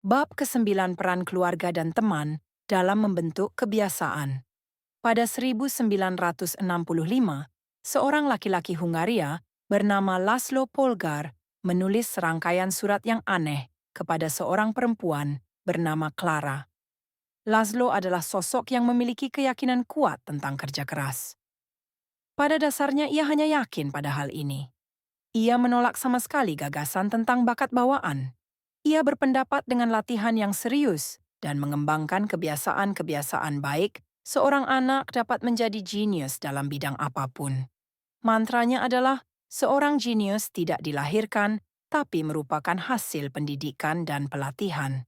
Bab ke-9 peran keluarga dan teman dalam membentuk kebiasaan. Pada 1965, seorang laki-laki Hungaria bernama Laszlo Polgar menulis serangkaian surat yang aneh kepada seorang perempuan bernama Clara. Laszlo adalah sosok yang memiliki keyakinan kuat tentang kerja keras. Pada dasarnya ia hanya yakin pada hal ini. Ia menolak sama sekali gagasan tentang bakat bawaan. Ia berpendapat dengan latihan yang serius dan mengembangkan kebiasaan-kebiasaan baik, seorang anak dapat menjadi jenius dalam bidang apapun. Mantranya adalah, seorang jenius tidak dilahirkan, tapi merupakan hasil pendidikan dan pelatihan.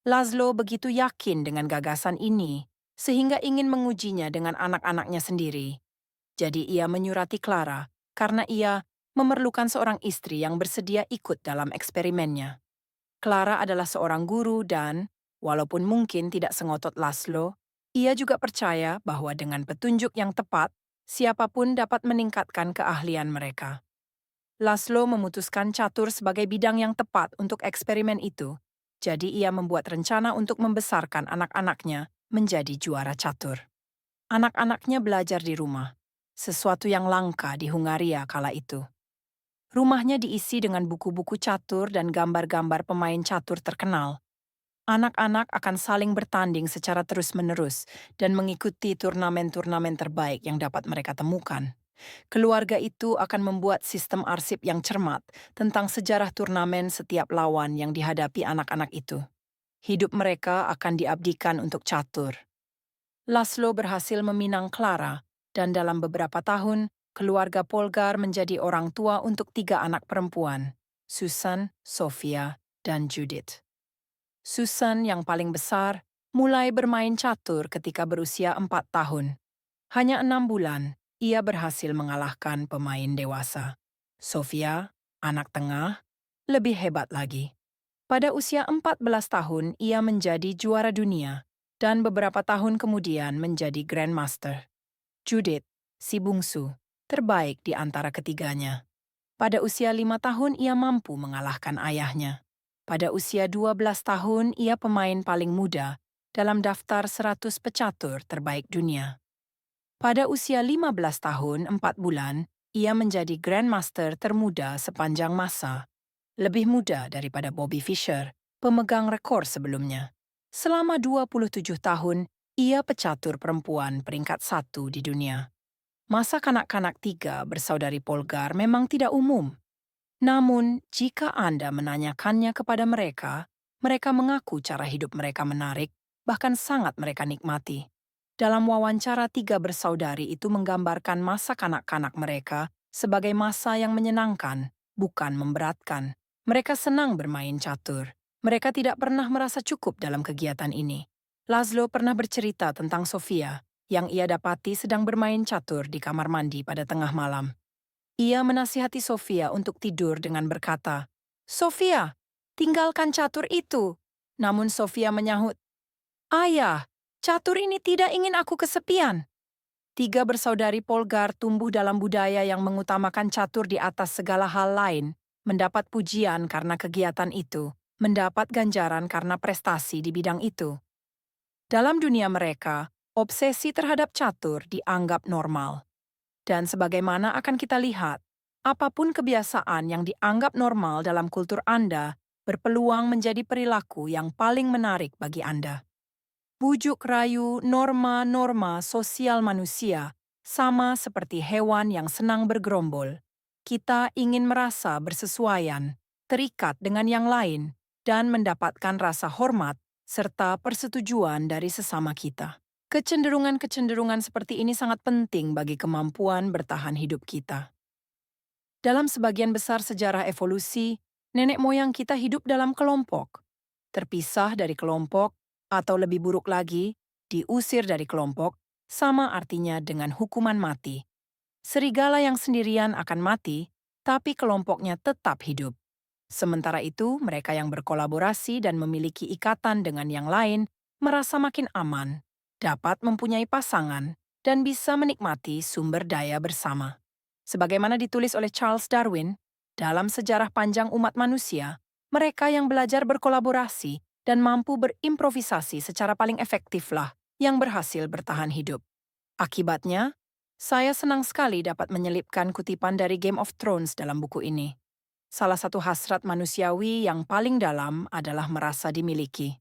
Laszlo begitu yakin dengan gagasan ini, sehingga ingin mengujinya dengan anak-anaknya sendiri. Jadi ia menyurati Clara, karena ia memerlukan seorang istri yang bersedia ikut dalam eksperimennya. Clara adalah seorang guru dan, walaupun mungkin tidak sengotot Laszlo, ia juga percaya bahwa dengan petunjuk yang tepat, siapapun dapat meningkatkan keahlian mereka. Laszlo memutuskan catur sebagai bidang yang tepat untuk eksperimen itu, jadi ia membuat rencana untuk membesarkan anak-anaknya menjadi juara catur. Anak-anaknya belajar di rumah, sesuatu yang langka di Hungaria kala itu. Rumahnya diisi dengan buku-buku catur dan gambar-gambar pemain catur terkenal. Anak-anak akan saling bertanding secara terus-menerus dan mengikuti turnamen-turnamen terbaik yang dapat mereka temukan. Keluarga itu akan membuat sistem arsip yang cermat tentang sejarah turnamen setiap lawan yang dihadapi anak-anak itu. Hidup mereka akan diabdikan untuk catur. Laszlo berhasil meminang Clara, dan dalam beberapa tahun, keluarga Polgar menjadi orang tua untuk 3 anak perempuan, Susan, Sofia, dan Judith. Susan yang paling besar mulai bermain catur ketika berusia 4 tahun. Hanya 6 bulan, ia berhasil mengalahkan pemain dewasa. Sofia, anak tengah, lebih hebat lagi. Pada usia 14 tahun, ia menjadi juara dunia, dan beberapa tahun kemudian menjadi Grandmaster. Judith, si bungsu, terbaik di antara ketiganya. Pada usia 5 tahun, ia mampu mengalahkan ayahnya. Pada usia 12 tahun, ia pemain paling muda dalam daftar 100 pecatur terbaik dunia. Pada usia 15 tahun 4 bulan, ia menjadi Grandmaster termuda sepanjang masa. Lebih muda daripada Bobby Fischer, pemegang rekor sebelumnya. Selama 27 tahun, ia pecatur perempuan peringkat 1 di dunia. Masa kanak-kanak 3 bersaudari Polgar memang tidak umum. Namun, jika Anda menanyakannya kepada mereka, mereka mengaku cara hidup mereka menarik, bahkan sangat mereka nikmati. Dalam wawancara 3 bersaudari itu menggambarkan masa kanak-kanak mereka sebagai masa yang menyenangkan, bukan memberatkan. Mereka senang bermain catur. Mereka tidak pernah merasa cukup dalam kegiatan ini. Laszlo pernah bercerita tentang Sofia, yang ia dapati sedang bermain catur di kamar mandi pada tengah malam. Ia menasihati Sofia untuk tidur dengan berkata, "Sofia, tinggalkan catur itu." Namun Sofia menyahut, "Ayah, catur ini tidak ingin aku kesepian." 3 bersaudari Polgar tumbuh dalam budaya yang mengutamakan catur di atas segala hal lain, mendapat pujian karena kegiatan itu, mendapat ganjaran karena prestasi di bidang itu. Dalam dunia mereka, obsesi terhadap catur dianggap normal. Dan sebagaimana akan kita lihat, apapun kebiasaan yang dianggap normal dalam kultur Anda berpeluang menjadi perilaku yang paling menarik bagi Anda. Bujuk rayu norma-norma sosial manusia sama seperti hewan yang senang bergerombol. Kita ingin merasa bersesuaian, terikat dengan yang lain, dan mendapatkan rasa hormat serta persetujuan dari sesama kita. Kecenderungan-kecenderungan seperti ini sangat penting bagi kemampuan bertahan hidup kita. Dalam sebagian besar sejarah evolusi, nenek moyang kita hidup dalam kelompok. Terpisah dari kelompok, atau lebih buruk lagi, diusir dari kelompok, sama artinya dengan hukuman mati. Serigala yang sendirian akan mati, tapi kelompoknya tetap hidup. Sementara itu, mereka yang berkolaborasi dan memiliki ikatan dengan yang lain merasa makin aman, dapat mempunyai pasangan, dan bisa menikmati sumber daya bersama. Sebagaimana ditulis oleh Charles Darwin, dalam sejarah panjang umat manusia, mereka yang belajar berkolaborasi dan mampu berimprovisasi secara paling efektiflah yang berhasil bertahan hidup. Akibatnya, saya senang sekali dapat menyelipkan kutipan dari Game of Thrones dalam buku ini. Salah satu hasrat manusiawi yang paling dalam adalah merasa dimiliki.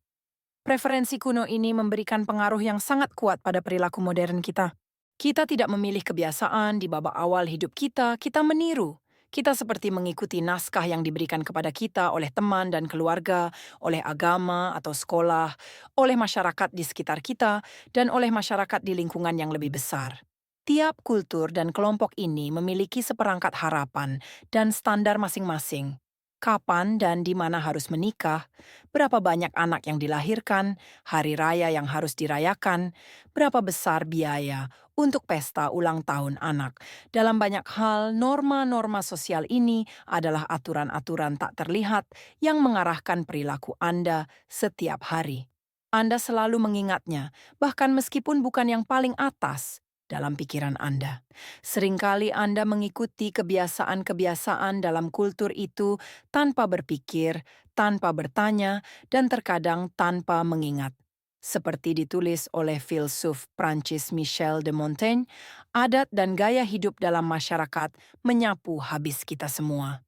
Preferensi kuno ini memberikan pengaruh yang sangat kuat pada perilaku modern kita. Kita tidak memilih kebiasaan di babak awal hidup kita meniru. Kita seperti mengikuti naskah yang diberikan kepada kita oleh teman dan keluarga, oleh agama atau sekolah, oleh masyarakat di sekitar kita, dan oleh masyarakat di lingkungan yang lebih besar. Tiap kultur dan kelompok ini memiliki seperangkat harapan dan standar masing-masing. Kapan dan di mana harus menikah, berapa banyak anak yang dilahirkan, hari raya yang harus dirayakan, berapa besar biaya untuk pesta ulang tahun anak. Dalam banyak hal, norma-norma sosial ini adalah aturan-aturan tak terlihat yang mengarahkan perilaku Anda setiap hari. Anda selalu mengingatnya, bahkan meskipun bukan yang paling atas dalam pikiran Anda. Seringkali Anda mengikuti kebiasaan-kebiasaan dalam kultur itu tanpa berpikir, tanpa bertanya, dan terkadang tanpa mengingat. Seperti ditulis oleh filsuf Prancis Michel de Montaigne, adat dan gaya hidup dalam masyarakat menyapu habis kita semua.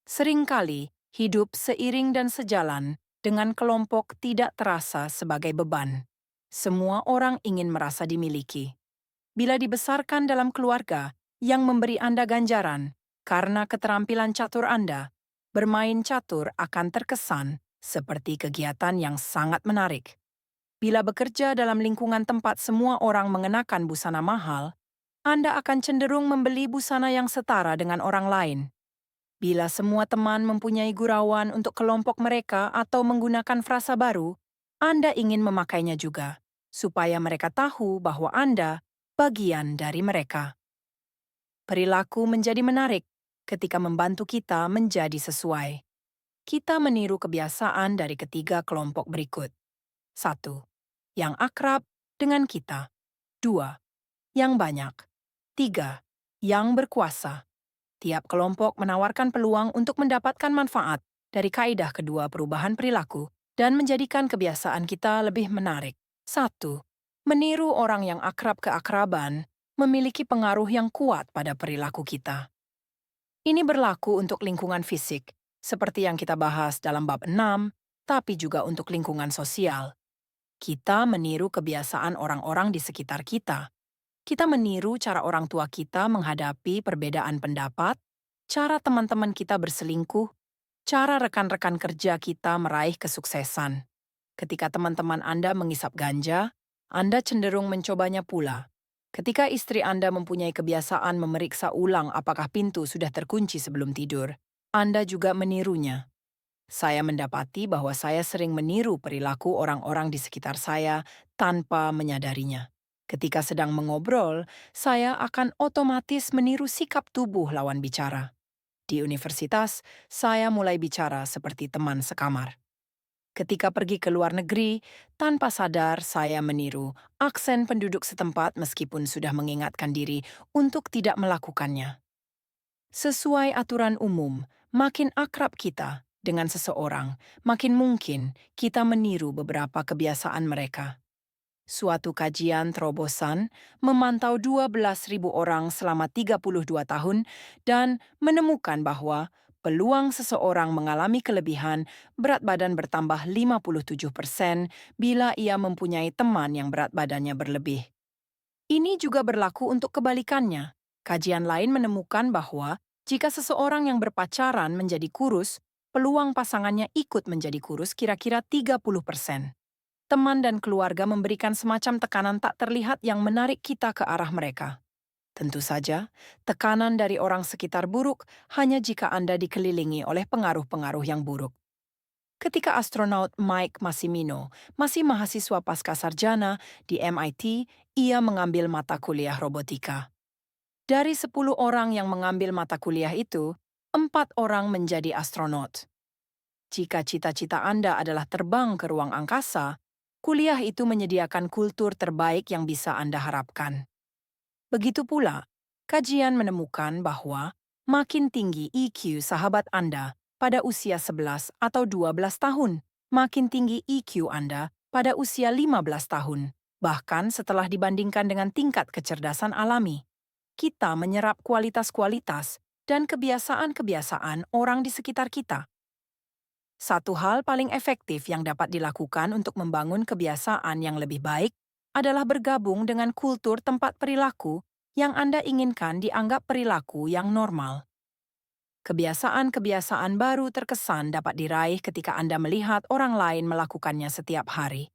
Seringkali, hidup seiring dan sejalan dengan kelompok tidak terasa sebagai beban. Semua orang ingin merasa dimiliki. Bila dibesarkan dalam keluarga yang memberi Anda ganjaran karena keterampilan catur Anda, bermain catur akan terkesan seperti kegiatan yang sangat menarik. Bila bekerja dalam lingkungan tempat semua orang mengenakan busana mahal, Anda akan cenderung membeli busana yang setara dengan orang lain. Bila semua teman mempunyai gurauan untuk kelompok mereka atau menggunakan frasa baru, Anda ingin memakainya juga, supaya mereka tahu bahwa Anda bagian dari mereka. Perilaku menjadi menarik ketika membantu kita menjadi sesuai. Kita meniru kebiasaan dari ketiga kelompok berikut. 1. Yang akrab dengan kita. 2. Yang banyak. 3. Yang berkuasa. Tiap kelompok menawarkan peluang untuk mendapatkan manfaat dari kaidah kedua perubahan perilaku dan menjadikan kebiasaan kita lebih menarik. 1. Meniru orang yang akrab keakraban memiliki pengaruh yang kuat pada perilaku kita. Ini berlaku untuk lingkungan fisik, seperti yang kita bahas dalam bab 6, tapi juga untuk lingkungan sosial. Kita meniru kebiasaan orang-orang di sekitar kita. Kita meniru cara orang tua kita menghadapi perbedaan pendapat, cara teman-teman kita berselingkuh, cara rekan-rekan kerja kita meraih kesuksesan. Ketika teman-teman Anda mengisap ganja, Anda cenderung mencobanya pula. Ketika istri Anda mempunyai kebiasaan memeriksa ulang apakah pintu sudah terkunci sebelum tidur, Anda juga menirunya. Saya mendapati bahwa saya sering meniru perilaku orang-orang di sekitar saya tanpa menyadarinya. Ketika sedang mengobrol, saya akan otomatis meniru sikap tubuh lawan bicara. Di universitas, saya mulai bicara seperti teman sekamar. Ketika pergi ke luar negeri, tanpa sadar saya meniru aksen penduduk setempat meskipun sudah mengingatkan diri untuk tidak melakukannya. Sesuai aturan umum, makin akrab kita dengan seseorang, makin mungkin kita meniru beberapa kebiasaan mereka. Suatu kajian terobosan memantau 12.000 orang selama 32 tahun dan menemukan bahwa peluang seseorang mengalami kelebihan berat badan bertambah 57% bila ia mempunyai teman yang berat badannya berlebih. Ini juga berlaku untuk kebalikannya. Kajian lain menemukan bahwa jika seseorang yang berpacaran menjadi kurus, peluang pasangannya ikut menjadi kurus kira-kira 30%. Teman dan keluarga memberikan semacam tekanan tak terlihat yang menarik kita ke arah mereka. Tentu saja, tekanan dari orang sekitar buruk hanya jika Anda dikelilingi oleh pengaruh-pengaruh yang buruk. Ketika astronaut Mike Massimino masih mahasiswa pascasarjana di MIT, ia mengambil mata kuliah robotika. Dari 10 orang yang mengambil mata kuliah itu, 4 orang menjadi astronot. Jika cita-cita Anda adalah terbang ke ruang angkasa, kuliah itu menyediakan kultur terbaik yang bisa Anda harapkan. Begitu pula, kajian menemukan bahwa makin tinggi EQ sahabat Anda pada usia 11 atau 12 tahun, makin tinggi IQ Anda pada usia 15 tahun, bahkan setelah dibandingkan dengan tingkat kecerdasan alami. Kita menyerap kualitas-kualitas dan kebiasaan-kebiasaan orang di sekitar kita. Satu hal paling efektif yang dapat dilakukan untuk membangun kebiasaan yang lebih baik adalah bergabung dengan kultur tempat perilaku yang Anda inginkan dianggap perilaku yang normal. Kebiasaan-kebiasaan baru terkesan dapat diraih ketika Anda melihat orang lain melakukannya setiap hari.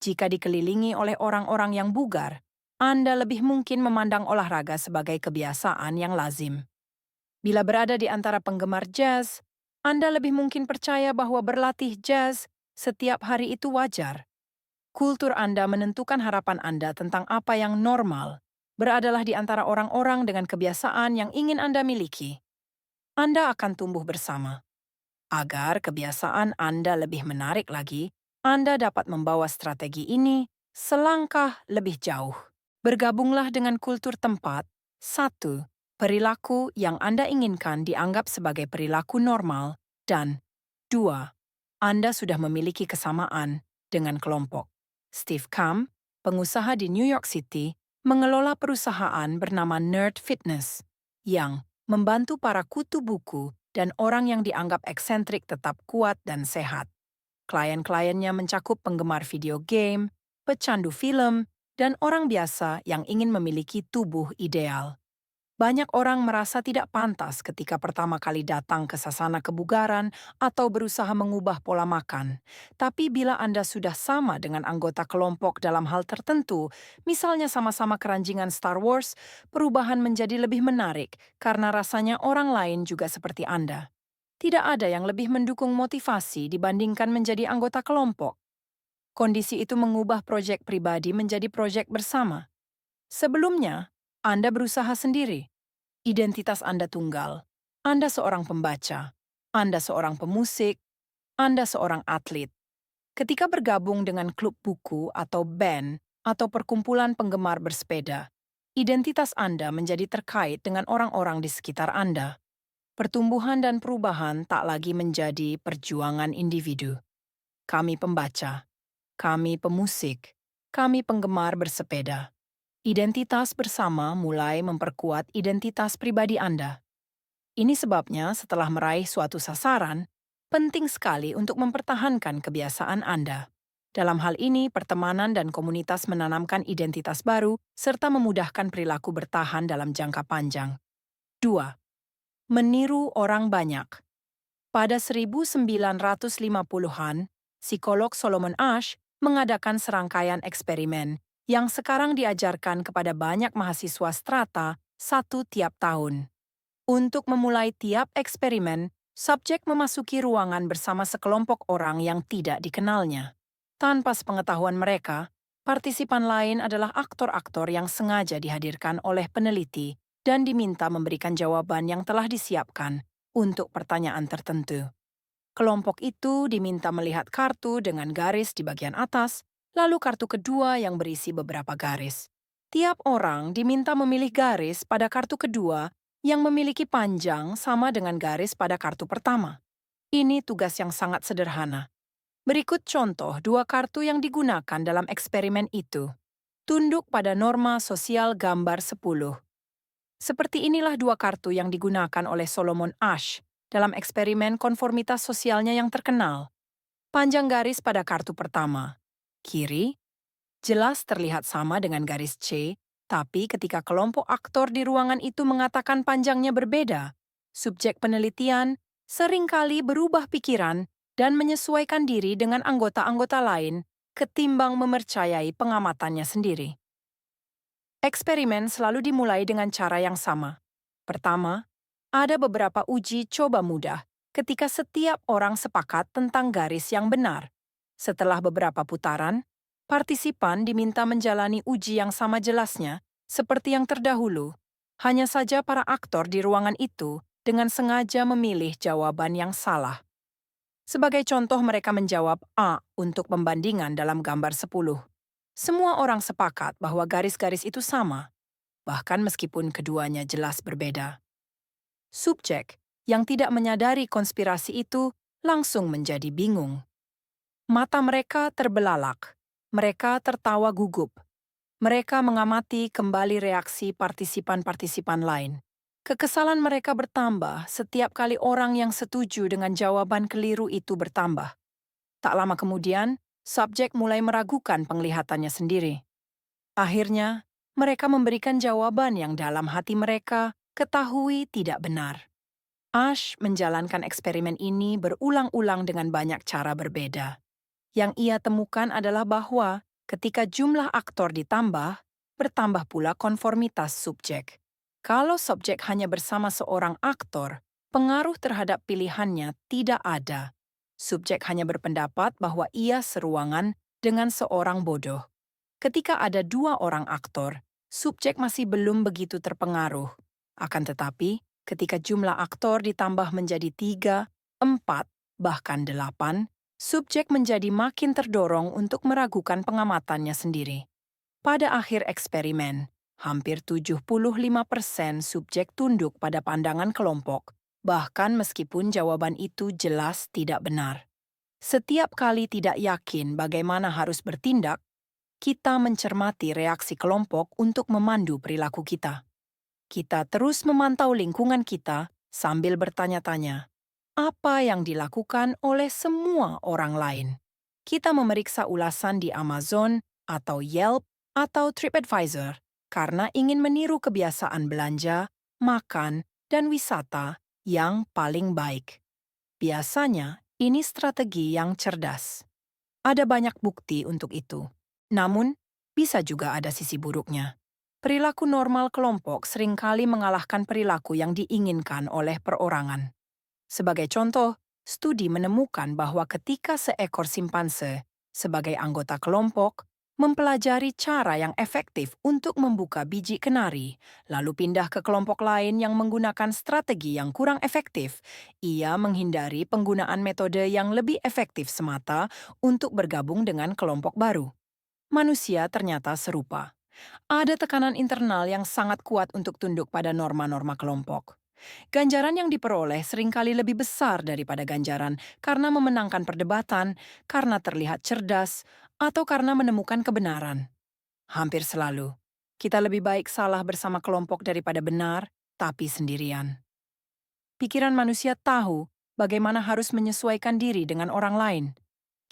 Jika dikelilingi oleh orang-orang yang bugar, Anda lebih mungkin memandang olahraga sebagai kebiasaan yang lazim. Bila berada di antara penggemar jazz, Anda lebih mungkin percaya bahwa berlatih jazz setiap hari itu wajar. Kultur Anda menentukan harapan Anda tentang apa yang normal, beradalah di antara orang-orang dengan kebiasaan yang ingin Anda miliki. Anda akan tumbuh bersama. Agar kebiasaan Anda lebih menarik lagi, Anda dapat membawa strategi ini selangkah lebih jauh. Bergabunglah dengan kultur tempat. 1. Perilaku yang Anda inginkan dianggap sebagai perilaku normal. Dan 2. Anda sudah memiliki kesamaan dengan kelompok. Steve Kamp, pengusaha di New York City, mengelola perusahaan bernama Nerd Fitness yang membantu para kutu buku dan orang yang dianggap eksentrik tetap kuat dan sehat. Klien-kliennya mencakup penggemar video game, pecandu film, dan orang biasa yang ingin memiliki tubuh ideal. Banyak orang merasa tidak pantas ketika pertama kali datang ke sasana kebugaran atau berusaha mengubah pola makan. Tapi bila Anda sudah sama dengan anggota kelompok dalam hal tertentu, misalnya sama-sama keranjingan Star Wars, perubahan menjadi lebih menarik karena rasanya orang lain juga seperti Anda. Tidak ada yang lebih mendukung motivasi dibandingkan menjadi anggota kelompok. Kondisi itu mengubah proyek pribadi menjadi proyek bersama. Sebelumnya, Anda berusaha sendiri. Identitas Anda tunggal. Anda seorang pembaca. Anda seorang pemusik. Anda seorang atlet. Ketika bergabung dengan klub buku atau band atau perkumpulan penggemar bersepeda, identitas Anda menjadi terkait dengan orang-orang di sekitar Anda. Pertumbuhan dan perubahan tak lagi menjadi perjuangan individu. Kami pembaca, kami pemusik, kami penggemar bersepeda. Identitas bersama mulai memperkuat identitas pribadi Anda. Ini sebabnya setelah meraih suatu sasaran, penting sekali untuk mempertahankan kebiasaan Anda. Dalam hal ini, pertemanan dan komunitas menanamkan identitas baru serta memudahkan perilaku bertahan dalam jangka panjang. 2. Meniru orang banyak. Pada 1950-an, psikolog Solomon Asch mengadakan serangkaian eksperimen yang sekarang diajarkan kepada banyak mahasiswa strata 1 tiap tahun. Untuk memulai tiap eksperimen, subjek memasuki ruangan bersama sekelompok orang yang tidak dikenalnya. Tanpa sepengetahuan mereka, partisipan lain adalah aktor-aktor yang sengaja dihadirkan oleh peneliti dan diminta memberikan jawaban yang telah disiapkan untuk pertanyaan tertentu. Kelompok itu diminta melihat kartu dengan garis di bagian atas, lalu kartu kedua yang berisi beberapa garis. Tiap orang diminta memilih garis pada kartu kedua yang memiliki panjang sama dengan garis pada kartu pertama. Ini tugas yang sangat sederhana. Berikut contoh 2 kartu yang digunakan dalam eksperimen itu. Tunduk pada norma sosial gambar 10. Seperti inilah 2 kartu yang digunakan oleh Solomon Asch dalam eksperimen konformitas sosialnya yang terkenal. Panjang garis pada kartu pertama. Kiri, jelas terlihat sama dengan garis C, tapi ketika kelompok aktor di ruangan itu mengatakan panjangnya berbeda, subjek penelitian seringkali berubah pikiran dan menyesuaikan diri dengan anggota-anggota lain ketimbang mempercayai pengamatannya sendiri. Eksperimen selalu dimulai dengan cara yang sama. Pertama, ada beberapa uji coba mudah ketika setiap orang sepakat tentang garis yang benar. Setelah beberapa putaran, partisipan diminta menjalani uji yang sama jelasnya seperti yang terdahulu. Hanya saja para aktor di ruangan itu dengan sengaja memilih jawaban yang salah. Sebagai contoh mereka menjawab A untuk pembandingan dalam gambar 10. Semua orang sepakat bahwa garis-garis itu sama, bahkan meskipun keduanya jelas berbeda. Subjek yang tidak menyadari konspirasi itu langsung menjadi bingung. Mata mereka terbelalak. Mereka tertawa gugup. Mereka mengamati kembali reaksi partisipan-partisipan lain. Kekesalan mereka bertambah setiap kali orang yang setuju dengan jawaban keliru itu bertambah. Tak lama kemudian, subjek mulai meragukan penglihatannya sendiri. Akhirnya, mereka memberikan jawaban yang dalam hati mereka ketahui tidak benar. Ash menjalankan eksperimen ini berulang-ulang dengan banyak cara berbeda. Yang ia temukan adalah bahwa ketika jumlah aktor ditambah, bertambah pula konformitas subjek. Kalau subjek hanya bersama seorang aktor, pengaruh terhadap pilihannya tidak ada. Subjek hanya berpendapat bahwa ia seruangan dengan seorang bodoh. Ketika ada 2 orang aktor, subjek masih belum begitu terpengaruh. Akan tetapi, ketika jumlah aktor ditambah menjadi 3, 4, bahkan 8, subjek menjadi makin terdorong untuk meragukan pengamatannya sendiri. Pada akhir eksperimen, hampir 75% subjek tunduk pada pandangan kelompok, bahkan meskipun jawaban itu jelas tidak benar. Setiap kali tidak yakin bagaimana harus bertindak, kita mencermati reaksi kelompok untuk memandu perilaku kita. Kita terus memantau lingkungan kita sambil bertanya-tanya, apa yang dilakukan oleh semua orang lain? Kita memeriksa ulasan di Amazon atau Yelp atau TripAdvisor karena ingin meniru kebiasaan belanja, makan, dan wisata yang paling baik. Biasanya, ini strategi yang cerdas. Ada banyak bukti untuk itu. Namun, bisa juga ada sisi buruknya. Perilaku normal kelompok seringkali mengalahkan perilaku yang diinginkan oleh perorangan. Sebagai contoh, studi menemukan bahwa ketika seekor simpanse, sebagai anggota kelompok, mempelajari cara yang efektif untuk membuka biji kenari, lalu pindah ke kelompok lain yang menggunakan strategi yang kurang efektif, ia menghindari penggunaan metode yang lebih efektif semata untuk bergabung dengan kelompok baru. Manusia ternyata serupa. Ada tekanan internal yang sangat kuat untuk tunduk pada norma-norma kelompok. Ganjaran yang diperoleh seringkali lebih besar daripada ganjaran karena memenangkan perdebatan, karena terlihat cerdas, atau karena menemukan kebenaran. Hampir selalu, kita lebih baik salah bersama kelompok daripada benar, tapi sendirian. Pikiran manusia tahu bagaimana harus menyesuaikan diri dengan orang lain.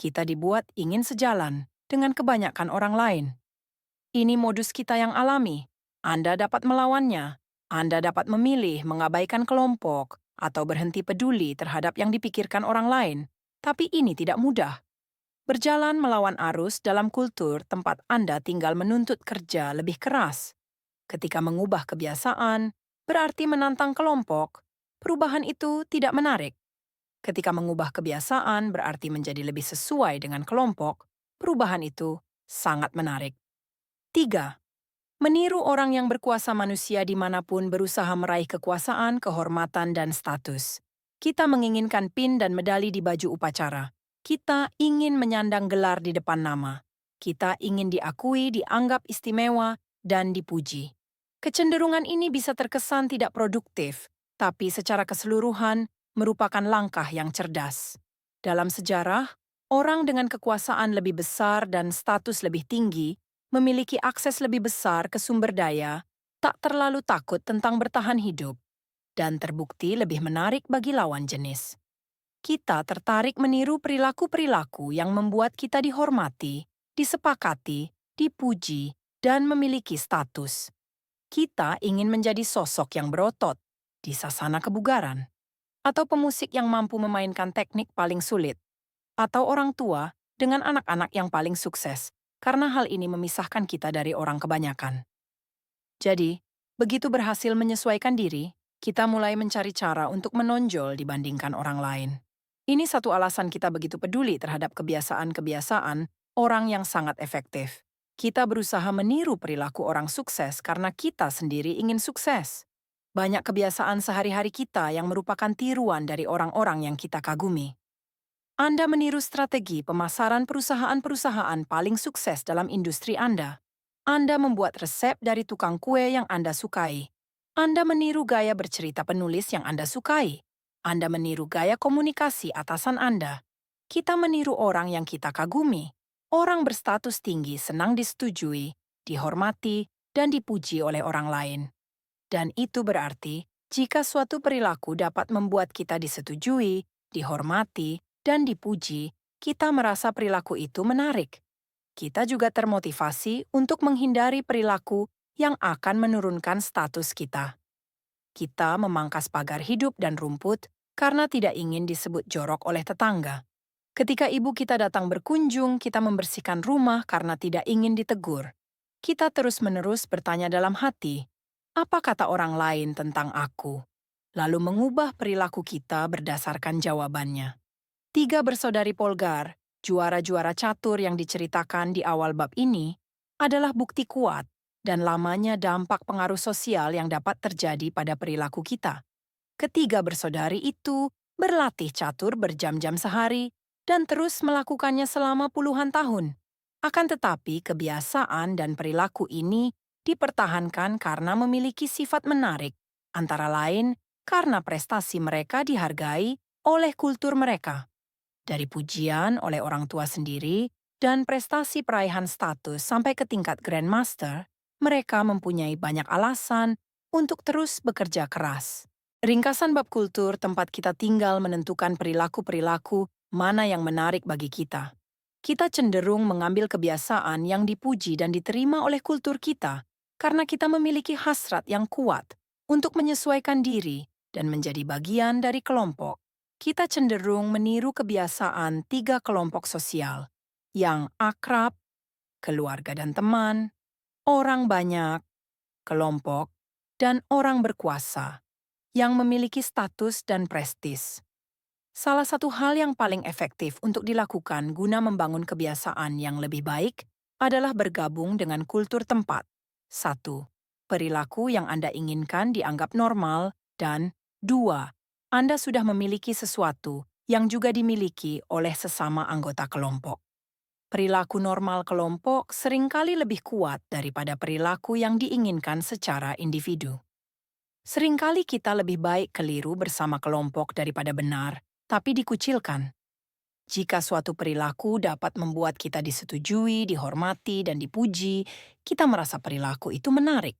Kita dibuat ingin sejalan dengan kebanyakan orang lain. Ini modus kita yang alami. Anda dapat melawannya. Anda dapat memilih mengabaikan kelompok atau berhenti peduli terhadap yang dipikirkan orang lain. Tapi ini tidak mudah. Berjalan melawan arus dalam kultur tempat Anda tinggal menuntut kerja lebih keras. Ketika mengubah kebiasaan, berarti menantang kelompok. Perubahan itu tidak menarik. Ketika mengubah kebiasaan berarti menjadi lebih sesuai dengan kelompok, perubahan itu sangat menarik. 3. Meniru orang yang berkuasa. Manusia dimanapun berusaha meraih kekuasaan, kehormatan, dan status. Kita menginginkan pin dan medali di baju upacara. Kita ingin menyandang gelar di depan nama. Kita ingin diakui, dianggap istimewa, dan dipuji. Kecenderungan ini bisa terkesan tidak produktif, tapi secara keseluruhan merupakan langkah yang cerdas. Dalam sejarah, orang dengan kekuasaan lebih besar dan status lebih tinggi memiliki akses lebih besar ke sumber daya, tak terlalu takut tentang bertahan hidup, dan terbukti lebih menarik bagi lawan jenis. Kita tertarik meniru perilaku-perilaku yang membuat kita dihormati, disepakati, dipuji, dan memiliki status. Kita ingin menjadi sosok yang berotot di sasana kebugaran, atau pemusik yang mampu memainkan teknik paling sulit, atau orang tua dengan anak-anak yang paling sukses, karena hal ini memisahkan kita dari orang kebanyakan. Jadi, begitu berhasil menyesuaikan diri, kita mulai mencari cara untuk menonjol dibandingkan orang lain. Ini satu alasan kita begitu peduli terhadap kebiasaan-kebiasaan orang yang sangat efektif. Kita berusaha meniru perilaku orang sukses karena kita sendiri ingin sukses. Banyak kebiasaan sehari-hari kita yang merupakan tiruan dari orang-orang yang kita kagumi. Anda meniru strategi pemasaran perusahaan-perusahaan paling sukses dalam industri Anda. Anda membuat resep dari tukang kue yang Anda sukai. Anda meniru gaya bercerita penulis yang Anda sukai. Anda meniru gaya komunikasi atasan Anda. Kita meniru orang yang kita kagumi. Orang berstatus tinggi senang disetujui, dihormati, dan dipuji oleh orang lain. Dan itu berarti, jika suatu perilaku dapat membuat kita disetujui, dihormati, dan dipuji, kita merasa perilaku itu menarik. Kita juga termotivasi untuk menghindari perilaku yang akan menurunkan status kita. Kita memangkas pagar hidup dan rumput karena tidak ingin disebut jorok oleh tetangga. Ketika ibu kita datang berkunjung, kita membersihkan rumah karena tidak ingin ditegur. Kita terus-menerus bertanya dalam hati, apa kata orang lain tentang aku? Lalu mengubah perilaku kita berdasarkan jawabannya. Tiga bersaudari Polgar, juara-juara catur yang diceritakan di awal bab ini, adalah bukti kuat dan lamanya dampak pengaruh sosial yang dapat terjadi pada perilaku kita. Ketiga bersaudari itu berlatih catur berjam-jam sehari dan terus melakukannya selama puluhan tahun. Akan tetapi kebiasaan dan perilaku ini dipertahankan karena memiliki sifat menarik, antara lain karena prestasi mereka dihargai oleh kultur mereka. Dari pujian oleh orang tua sendiri dan prestasi peraihan status sampai ke tingkat Grandmaster, mereka mempunyai banyak alasan untuk terus bekerja keras. Ringkasan bab kultur tempat kita tinggal menentukan perilaku-perilaku mana yang menarik bagi kita. Kita cenderung mengambil kebiasaan yang dipuji dan diterima oleh kultur kita karena kita memiliki hasrat yang kuat untuk menyesuaikan diri dan menjadi bagian dari kelompok. Kita cenderung meniru kebiasaan tiga kelompok sosial, yang akrab, keluarga dan teman, orang banyak, kelompok, dan orang berkuasa, yang memiliki status dan prestis. Salah satu hal yang paling efektif untuk dilakukan guna membangun kebiasaan yang lebih baik adalah bergabung dengan kultur tempat. 1. Perilaku yang Anda inginkan dianggap normal, dan 2. Anda sudah memiliki sesuatu yang juga dimiliki oleh sesama anggota kelompok. Perilaku normal kelompok seringkali lebih kuat daripada perilaku yang diinginkan secara individu. Seringkali kita lebih baik keliru bersama kelompok daripada benar, tapi dikucilkan. Jika suatu perilaku dapat membuat kita disetujui, dihormati, dan dipuji, kita merasa perilaku itu menarik.